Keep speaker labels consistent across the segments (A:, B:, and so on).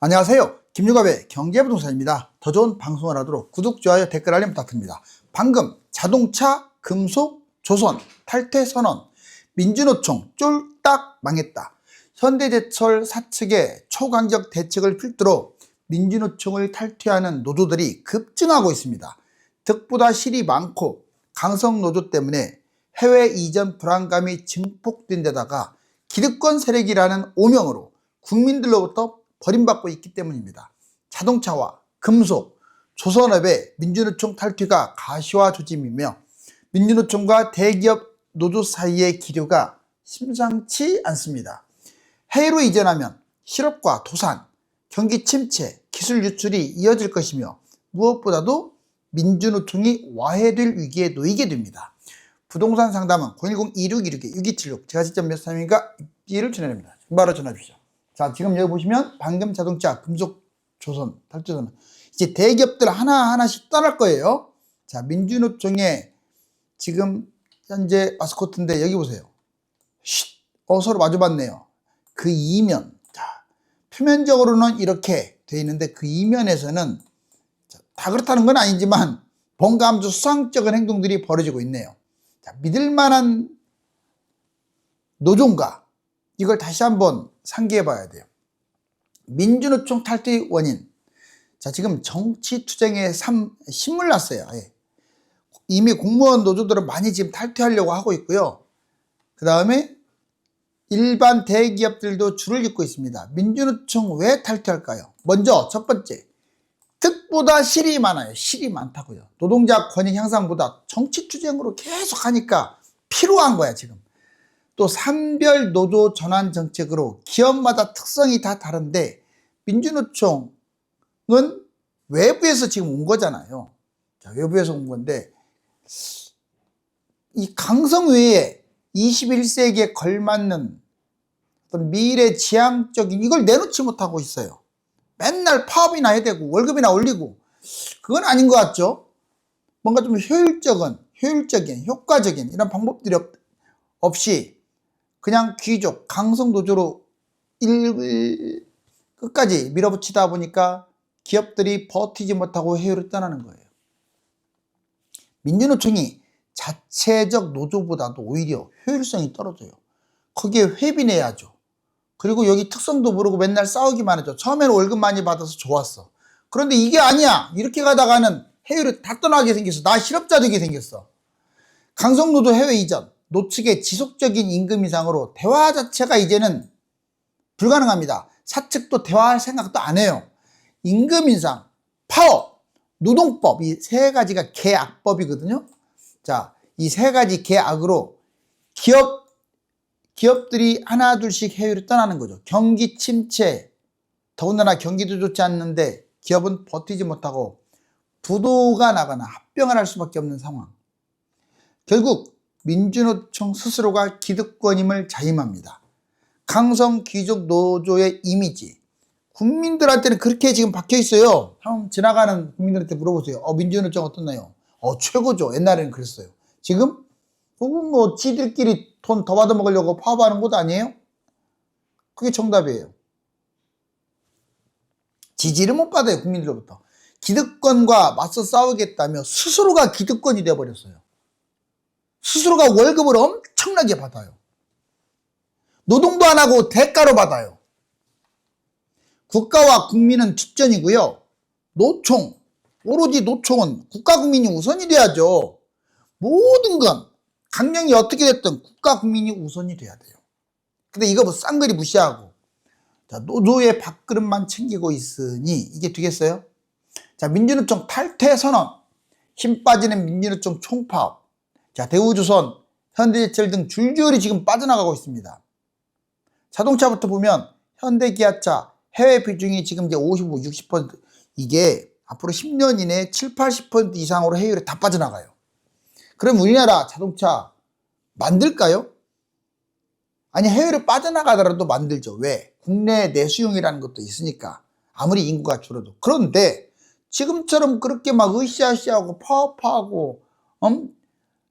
A: 안녕하세요. 김유갑의 경제부동산입니다. 더 좋은 방송을 하도록 구독, 좋아요, 댓글 알림 부탁드립니다. 방금 자동차, 금속, 조선 탈퇴 선언, 민주노총 쫄딱 망했다. 현대제철 사측의 초강력 대책을 필두로 민주노총을 탈퇴하는 노조들이 급증하고 있습니다. 득보다 실이 많고 강성노조 때문에 해외 이전 불안감이 증폭된 데다가 기득권 세력이라는 오명으로 국민들로부터 버림받고 있기 때문입니다. 자동차와 금속, 조선업의 민주노총 탈퇴가 가시화 조짐이며 민주노총과 대기업 노조 사이의 기류가 심상치 않습니다. 해외로 이전하면 실업과 도산, 경기 침체, 기술 유출이 이어질 것이며 무엇보다도 민주노총이 와해될 위기에 놓이게 됩니다. 부동산 상담은 010-2616-6276 제가 직접 몇 사람인가 입지를 전해드립니다. 바로 전화 주시죠. 자, 지금 여기 보시면 방금 자동차, 금속, 조선, 탈퇴선 이제 대기업들 하나하나씩 떠날 거예요. 자, 민주노총의 지금 현재 마스코트인데 여기 보세요. 서로 마주봤네요. 그 이면, 자, 표면적으로는 이렇게 돼 있는데 그 이면에서는 다 그렇다는 건 아니지만 뭔가 아주 수상적인 행동들이 벌어지고 있네요. 자, 믿을만한 노조인가? 이걸 다시 한번 상기해 봐야 돼요. 민주노총 탈퇴 원인. 자, 지금 정치투쟁에 힘을 났어요. 예. 이미 공무원 노조들은 많이 지금 탈퇴하려고 하고 있고요. 그 다음에 일반 대기업들도 줄을 잇고 있습니다. 민주노총 왜 탈퇴할까요? 먼저 첫 번째, 득보다 실이 많아요. 실이 많다고요. 노동자 권익 향상보다 정치투쟁으로 계속 하니까 필요한 거야 지금. 또 산별 노조 전환 정책으로 기업마다 특성이 다 다른데 민주노총은 외부에서 지금 온 거잖아요. 자, 외부에서 온 건데 이 강성 외에 21세기에 걸맞는 어떤 미래 지향적인 이걸 내놓지 못하고 있어요. 맨날 파업이나 해야 되고 월급이나 올리고 그건 아닌 것 같죠? 뭔가 좀 효율적인 효과적인 이런 방법들이 없이 그냥 귀족, 강성 노조로 끝까지 밀어붙이다 보니까 기업들이 버티지 못하고 해외로 떠나는 거예요. 민주노총이 자체적 노조보다도 오히려 효율성이 떨어져요. 거기에 회비 내야죠. 그리고 여기 특성도 모르고 맨날 싸우기만 하죠. 처음에는 월급 많이 받아서 좋았어. 그런데 이게 아니야. 이렇게 가다가는 해외로 다 떠나게 생겼어. 나 실업자 되게 생겼어. 강성노조 해외 이전, 노측의 지속적인 임금 인상으로 대화 자체가 이제는 불가능합니다. 사측도 대화할 생각도 안 해요. 임금 인상, 파업, 노동법 이 세 가지가 계악법이거든요. 자, 이 세 가지 계악으로 기업들이 하나 둘씩 해외로 떠나는 거죠. 경기 침체, 더군다나 경기도 좋지 않는데 기업은 버티지 못하고 부도가 나거나 합병을 할 수밖에 없는 상황. 결국 민주노총 스스로가 기득권임을 자임합니다. 강성 귀족 노조의 이미지 국민들한테는 그렇게 지금 박혀 있어요. 한번 지나가는 국민들한테 물어보세요. 민주노총 어떻나요? 최고죠. 옛날에는 그랬어요. 지금 뭐 지들끼리 돈 더 받아 먹으려고 파업하는 곳 아니에요? 그게 정답이에요. 지지를 못 받아요. 국민들로부터. 기득권과 맞서 싸우겠다며 스스로가 기득권이 되어버렸어요. 스스로가 월급을 엄청나게 받아요. 노동도 안 하고 대가로 받아요. 국가와 국민은 뒷전이고요. 오로지 노총은 국가 국민이 우선이 돼야죠. 모든 건 강령이 어떻게 됐든 국가 국민이 우선이 돼야 돼요. 근데 이거 뭐 쌍거리 무시하고 자, 노조의 밥그릇만 챙기고 있으니 이게 되겠어요? 자, 민주노총 탈퇴 선언, 힘 빠지는 민주노총 총파업. 자, 대우조선, 현대제철 등 줄줄이 지금 빠져나가고 있습니다. 자동차부터 보면 현대기아차 해외 비중이 지금 이제 55, 60% 이게 앞으로 10년 이내에 7, 80% 이상으로 해외로 다 빠져나가요. 그럼 우리나라 자동차 만들까요? 아니, 해외로 빠져나가더라도 만들죠. 왜? 국내 내수용이라는 것도 있으니까. 아무리 인구가 줄어도. 그런데 지금처럼 그렇게 막 으쌰으쌰하고 파업하고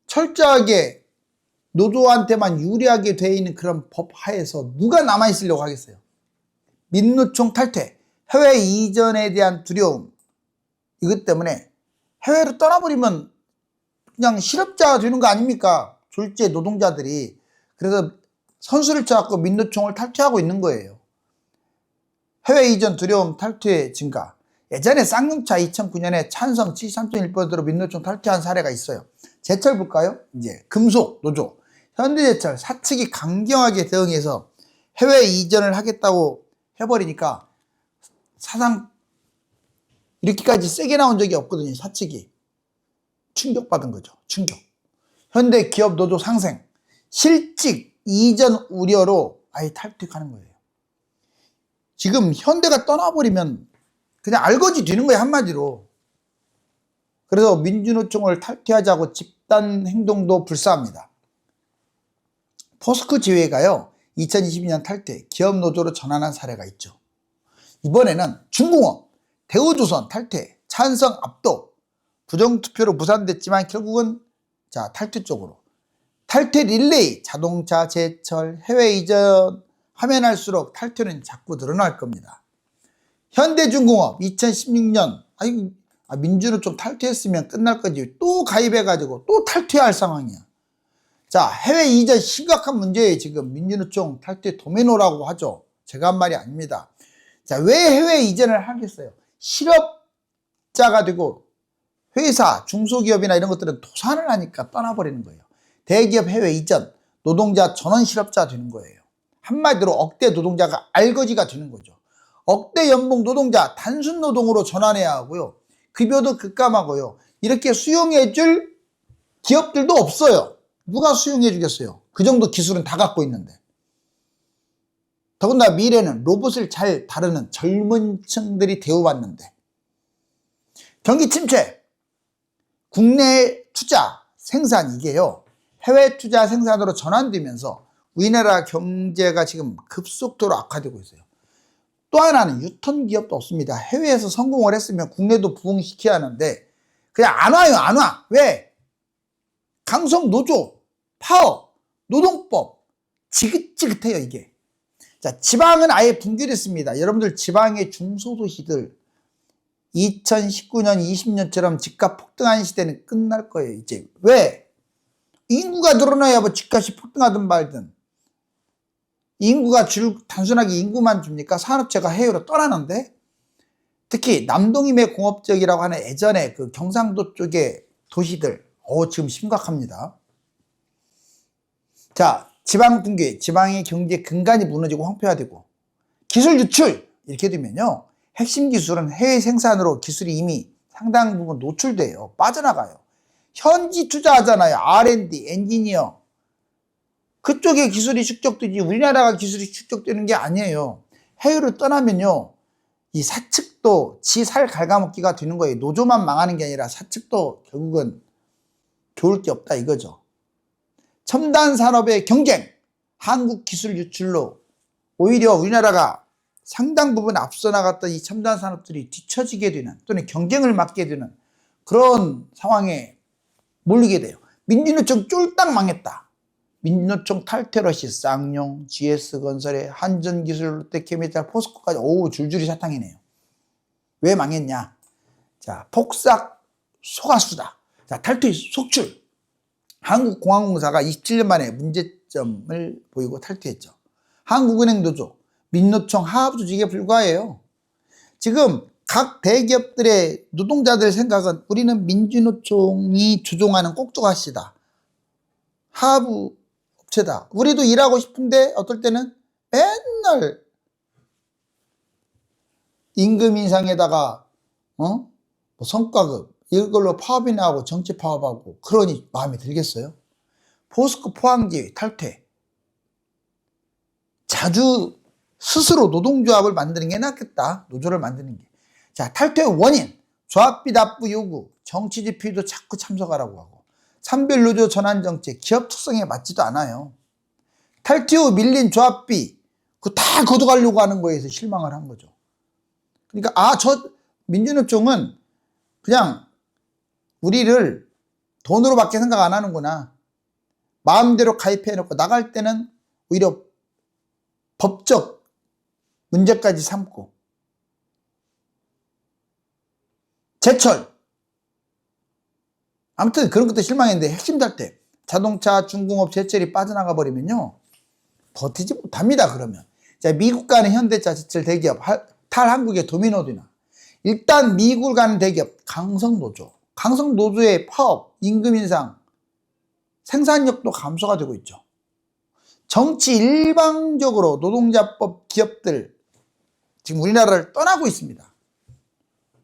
A: 철저하게 노조한테만 유리하게 되어 있는 그런 법 하에서 누가 남아있으려고 하겠어요? 민노총 탈퇴, 해외 이전에 대한 두려움, 이것 때문에 해외로 떠나버리면 그냥 실업자 되는 거 아닙니까? 졸제 노동자들이. 그래서 선수를 쳐갖고 민노총을 탈퇴하고 있는 거예요. 해외 이전 두려움 탈퇴 증가. 예전에 쌍용차 2009년에 찬성 73.1%로 민노총 탈퇴한 사례가 있어요. 제철 볼까요? 이제 금속 노조. 현대제철 사측이 강경하게 대응해서 해외 이전을 하겠다고 해버리니까 사상 이렇게까지 세게 나온 적이 없거든요. 사측이. 충격받은 거죠. 충격. 현대 기업 노조 상생. 실직 이전 우려로 아예 탈퇴하는 거예요. 지금 현대가 떠나버리면 그냥 알거지 되는 거예요. 한마디로. 그래서 민주노총을 탈퇴하자고 집단 행동도 불사합니다. 포스코 지회가요 2022년 탈퇴 기업 노조로 전환한 사례가 있죠. 이번에는 중공업, 대우조선 탈퇴, 찬성 압도, 부정투표로 무산됐지만 결국은 자 탈퇴 쪽으로. 탈퇴 릴레이, 자동차, 제철, 해외 이전 하면 할수록 탈퇴는 자꾸 늘어날 겁니다. 현대중공업 2016년 민주노총 탈퇴했으면 끝날 거지 또 가입해가지고 또 탈퇴할 상황이야. 자, 해외 이전 심각한 문제예요. 지금 민주노총 탈퇴 도미노라고 하죠. 제가 한 말이 아닙니다. 자, 왜 해외 이전을 하겠어요? 실업자가 되고 회사, 중소기업이나 이런 것들은 도산을 하니까 떠나버리는 거예요. 대기업 해외 이전, 노동자 전원 실업자 되는 거예요. 한마디로 억대 노동자가 알거지가 되는 거죠. 억대 연봉 노동자 단순 노동으로 전환해야 하고요. 급여도 급감하고요. 이렇게 수용해줄 기업들도 없어요. 누가 수용해 주겠어요? 그 정도 기술은 다 갖고 있는데. 더군다나 미래는 로봇을 잘 다루는 젊은 층들이 대우받는데. 경기 침체, 국내 투자, 생산 이게요. 해외 투자 생산으로 전환되면서 우리나라 경제가 지금 급속도로 악화되고 있어요. 또 하나는 유턴 기업도 없습니다. 해외에서 성공을 했으면 국내도 부흥시켜야 하는데 그냥 안 와요. 안 와. 왜? 강성 노조, 파업, 노동법 지긋지긋해요 이게. 자, 지방은 아예 붕괴됐습니다. 여러분들 지방의 중소도시들 2019년 20년처럼 집값 폭등한 시대는 끝날 거예요 이제. 왜? 인구가 늘어나야 뭐 집값이 폭등하든 말든. 인구가 단순하게 인구만 줍니까? 산업체가 해외로 떠나는데 특히 남동임의 공업지역이라고 하는 예전에 그 경상도 쪽의 도시들 지금 심각합니다. 자, 지방 붕괴, 지방의 경제 근간이 무너지고 황폐화되고 기술 유출 이렇게 되면요 핵심 기술은 해외 생산으로 기술이 이미 상당 부분 노출돼요. 빠져나가요. 현지 투자하잖아요. R&D, 엔지니어 그쪽에 기술이 축적되지 우리나라가 기술이 축적되는 게 아니에요. 해외로 떠나면요 이 사측도 지 살 갉아먹기가 되는 거예요. 노조만 망하는 게 아니라 사측도 결국은 좋을 게 없다 이거죠. 첨단 산업의 경쟁, 한국 기술 유출로 오히려 우리나라가 상당 부분 앞서 나갔던 이 첨단 산업들이 뒤처지게 되는 또는 경쟁을 맡게 되는 그런 상황에 몰리게 돼요. 민주노총 쫄딱 망했다. 민노총 탈퇴러시 쌍용, GS건설에 한전기술, 롯데케미칼, 포스코까지 줄줄이 사탕이네요. 왜 망했냐? 자, 폭삭 소가수다. 자, 탈퇴 속출. 한국공항공사가 27년 만에 문제점을 보이고 탈퇴했죠. 한국은행 노조, 민노총 하합 조직에 불과해요. 지금 각 대기업들의 노동자들 생각은 우리는 민주노총이 조종하는 꼭두가시다. 하부 업체다. 우리도 일하고 싶은데 어떨 때는 맨날 임금 인상에다가 뭐 성과급 이걸로 파업이나 하고 정치 파업하고 그러니 마음에 들겠어요? 포스코 포항지 탈퇴. 자주 스스로 노동조합을 만드는 게 낫겠다. 노조를 만드는 게. 자, 탈퇴 원인. 조합비 납부 요구. 정치 지표도 자꾸 참석하라고 하고. 산별노조 전환 정책. 기업 특성에 맞지도 않아요. 탈퇴 후 밀린 조합비. 그거 다 걷어가려고 하는 거에서 실망을 한 거죠. 그러니까 민주노총은 그냥 우리를 돈으로밖에 생각 안 하는구나. 마음대로 가입해놓고 나갈 때는 오히려 법적 문제까지 삼고 제철. 아무튼 그런 것도 실망했는데 핵심 탈퇴. 자동차, 중공업, 제철이 빠져나가 버리면요. 버티지 못합니다, 그러면. 자, 미국 가는 현대차, 제철 대기업, 탈한국의 도미노드나. 일단 미국 가는 대기업, 강성노조. 강성노조의 파업, 임금 인상, 생산력도 감소가 되고 있죠. 정치 일방적으로 노동자법 기업들, 지금 우리나라를 떠나고 있습니다.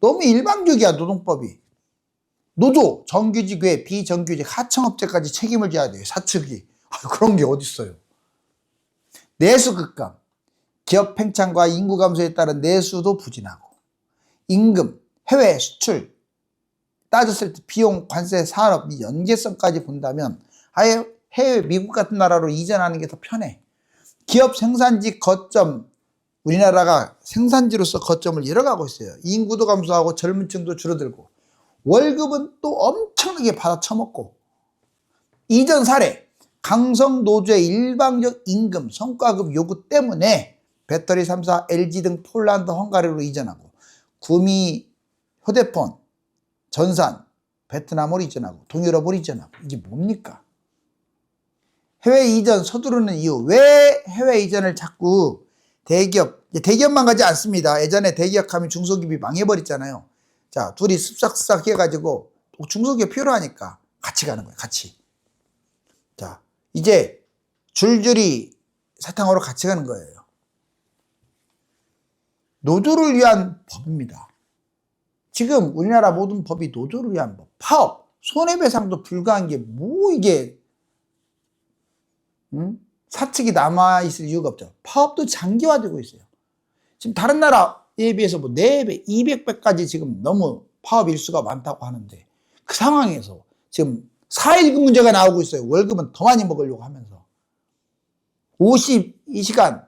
A: 너무 일방적이야, 노동법이. 노조, 정규직 외 비정규직 하청업체까지 책임을 져야 돼요. 사측이. 그런 게 어딨어요. 내수 급감, 기업 팽창과 인구 감소에 따른 내수도 부진하고, 임금, 해외 수출 따졌을 때 비용, 관세, 산업 이 연계성까지 본다면 아예 해외 미국 같은 나라로 이전하는 게 더 편해. 기업 생산지 거점, 우리나라가 생산지로서 거점을 잃어가고 있어요. 인구도 감소하고 젊은 층도 줄어들고, 월급은 또 엄청나게 받아 처먹고. 이전 사례, 강성노조의 일방적 임금, 성과급 요구 때문에 배터리 3사, LG 등 폴란드, 헝가리로 이전하고, 구미, 휴대폰, 전산, 베트남으로 이전하고, 동유럽으로 이전하고. 이게 뭡니까? 해외 이전 서두르는 이유. 왜 해외 이전을 자꾸 대기업만 가지 않습니다. 예전에 대기업 하면 중소기업이 망해버렸잖아요. 자, 둘이 습삭습삭 해가지고 중소기업 필요하니까 같이 가는 거예요. 같이. 자, 이제 줄줄이 사탕으로 같이 가는 거예요. 노조를 위한 법입니다. 지금 우리나라 모든 법이 노조를 위한 법. 파업, 손해배상도 불가한 게 뭐 이게 사측이 남아있을 이유가 없죠. 파업도 장기화되고 있어요. 지금 다른 나라에 비해서 뭐 4배, 200배까지 지금 너무 파업 일수가 많다고 하는데, 그 상황에서 지금 4.19 문제가 나오고 있어요. 월급은 더 많이 먹으려고 하면서 52시간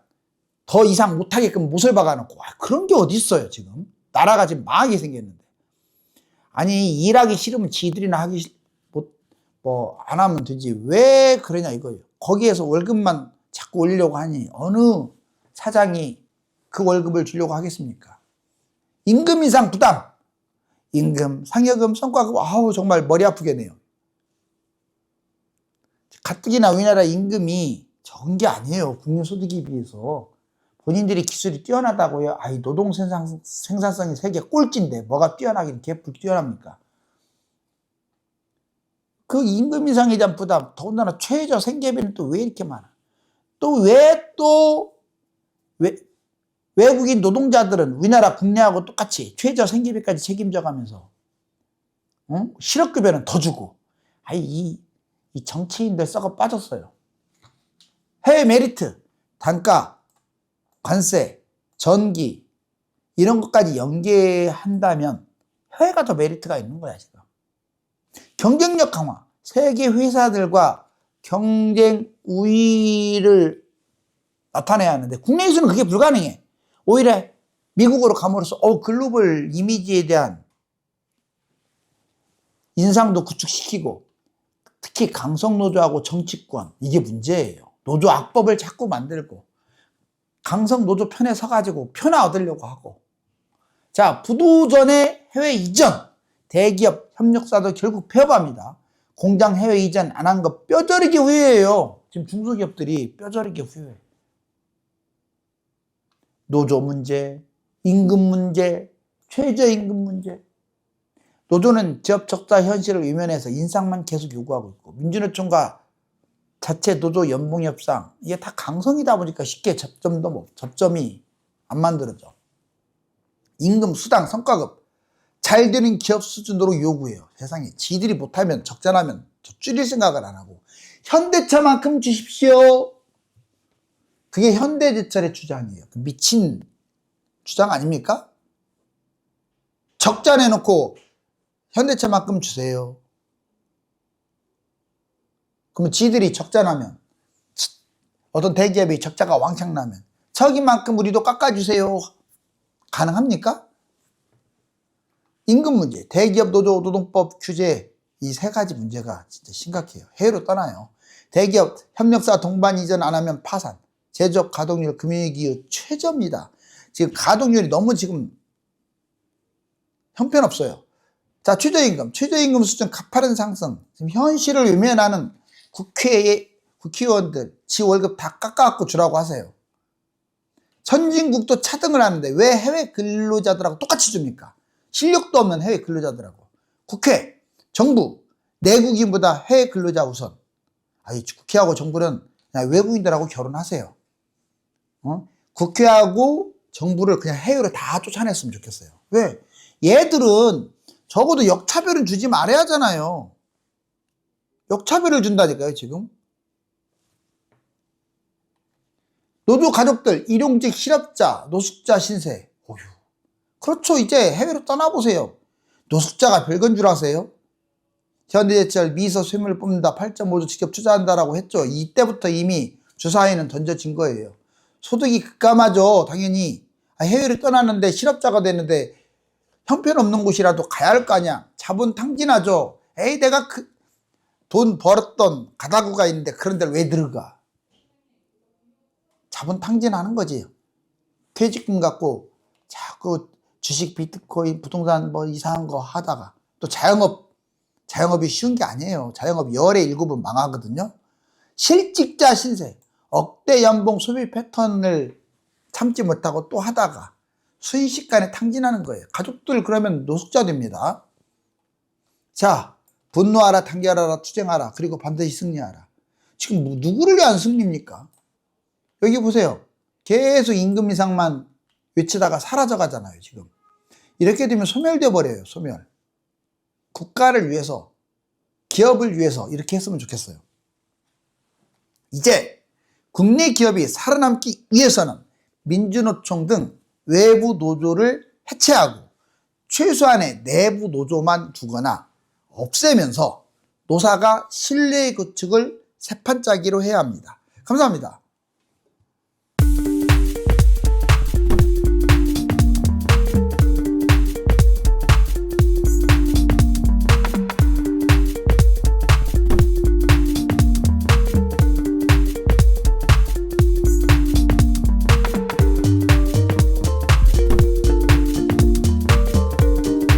A: 더 이상 못하게끔 못을 박아놓고. 그런 게 어디 있어요. 지금 나라가 지금 망하게 생겼는데. 아니, 일하기 싫으면 지들이나 하기 안 하면 되지 왜 그러냐 이거예요. 거기에서 월급만 자꾸 올리려고 하니 어느 사장이 그 월급을 주려고 하겠습니까? 임금 인상 부담, 임금, 상여금, 성과급, 아우 정말 머리 아프겠네요. 가뜩이나 우리나라 임금이 적은 게 아니에요. 국민소득에 비해서. 본인들이 기술이 뛰어나다고요? 아이, 노동 생산성이 세계 꼴찌인데 뭐가 뛰어나긴 개뿔 뛰어납니까? 그 임금 인상에 대한 부담, 더군다나 최저 생계비는 또 왜 이렇게 많아? 외국인 노동자들은 우리나라 국내하고 똑같이 최저 생계비까지 책임져 가면서 실업급여는 더 주고. 이 정치인들 썩어 빠졌어요. 해외 메리트, 단가, 관세, 전기 이런 것까지 연계한다면 해외가 더 메리트가 있는 거야 지금. 경쟁력 강화, 세계 회사들과 경쟁 우위를 나타내야 하는데 국내에서는 그게 불가능해. 오히려 미국으로 감으로써 글로벌 이미지에 대한 인상도 구축시키고, 특히 강성노조하고 정치권, 이게 문제예요. 노조 악법을 자꾸 만들고 강성노조 편에 서가지고 편화 얻으려고 하고. 자, 부도전의 해외 이전, 대기업 협력사도 결국 폐업합니다. 공장 해외 이전 안 한 거 뼈저리게 후회해요. 지금 중소기업들이 뼈저리게 후회해. 노조 문제, 임금 문제, 최저임금 문제. 노조는 지역 적자 현실을 외면해서 인상만 계속 요구하고 있고, 민주노총과 자체 노조 연봉 협상, 이게 다 강성이다 보니까 쉽게 접점이 안 만들어져. 임금, 수당, 성과급 잘 되는 기업 수준으로 요구해요. 세상에 지들이 못하면, 적자나면 줄일 생각을 안 하고 현대차만큼 주십시오. 그게 현대제철의 주장이에요. 미친 주장 아닙니까? 적자 내놓고 현대차만큼 주세요. 그러면 지들이 적자 나면, 어떤 대기업이 적자가 왕창 나면 저기만큼 우리도 깎아주세요. 가능합니까? 임금 문제, 대기업 노조 노동법 규제, 이 세 가지 문제가 진짜 심각해요. 해외로 떠나요. 대기업 협력사 동반 이전 안 하면 파산, 제조업 가동률 금융위기 최저입니다. 지금 가동률이 너무 지금 형편없어요. 자, 최저임금 수준 가파른 상승. 지금 현실을 외면하는 국회의원들 지 월급 다 깎아갖고 주라고 하세요. 선진국도 차등을 하는데 왜 해외 근로자들하고 똑같이 줍니까? 실력도 없는 해외 근로자들하고. 국회, 정부, 내국인보다 해외 근로자 우선. 아니, 국회하고 정부는 그냥 외국인들하고 결혼하세요. 국회하고 정부를 그냥 해외로 다 쫓아냈으면 좋겠어요. 왜? 얘들은 적어도 역차별은 주지 말아야 하잖아요. 역차별을 준다니까요, 지금. 노조 가족들, 일용직 실업자, 노숙자 신세. 어휴. 그렇죠. 이제 해외로 떠나보세요. 노숙자가 별건 줄 아세요? 현대제철 미서 쇠물 뽑는다 8.5조 직접 투자한다라고 했죠. 이때부터 이미 주사위는 던져진 거예요. 소득이 급감하죠. 당연히. 해외로 떠났는데 실업자가 됐는데 형편없는 곳이라도 가야 할 거 아니야. 자본 탕진하죠. 에이, 내가 돈 벌었던 가다구가 있는데 그런 데를 왜 들어가? 자본 탕진하는 거지. 퇴직금 갖고 자꾸 주식, 비트코인, 부동산 뭐 이상한 거 하다가 또 자영업이 쉬운 게 아니에요. 자영업 열의 일곱은 망하거든요. 실직자 신세, 억대 연봉 소비 패턴을 참지 못하고 또 하다가 순식간에 탕진하는 거예요. 가족들 그러면 노숙자 됩니다. 자, 분노하라, 단결하라, 투쟁하라, 그리고 반드시 승리하라. 지금 누구를 위한 승리입니까? 여기 보세요. 계속 임금 인상만 외치다가 사라져 가잖아요, 지금. 이렇게 되면 소멸돼 버려요, 소멸. 국가를 위해서, 기업을 위해서 이렇게 했으면 좋겠어요. 이제 국내 기업이 살아남기 위해서는 민주노총 등 외부 노조를 해체하고 최소한의 내부 노조만 두거나 없애면서 노사가 신뢰의 구축을 세판짜기로 해야 합니다. 감사합니다.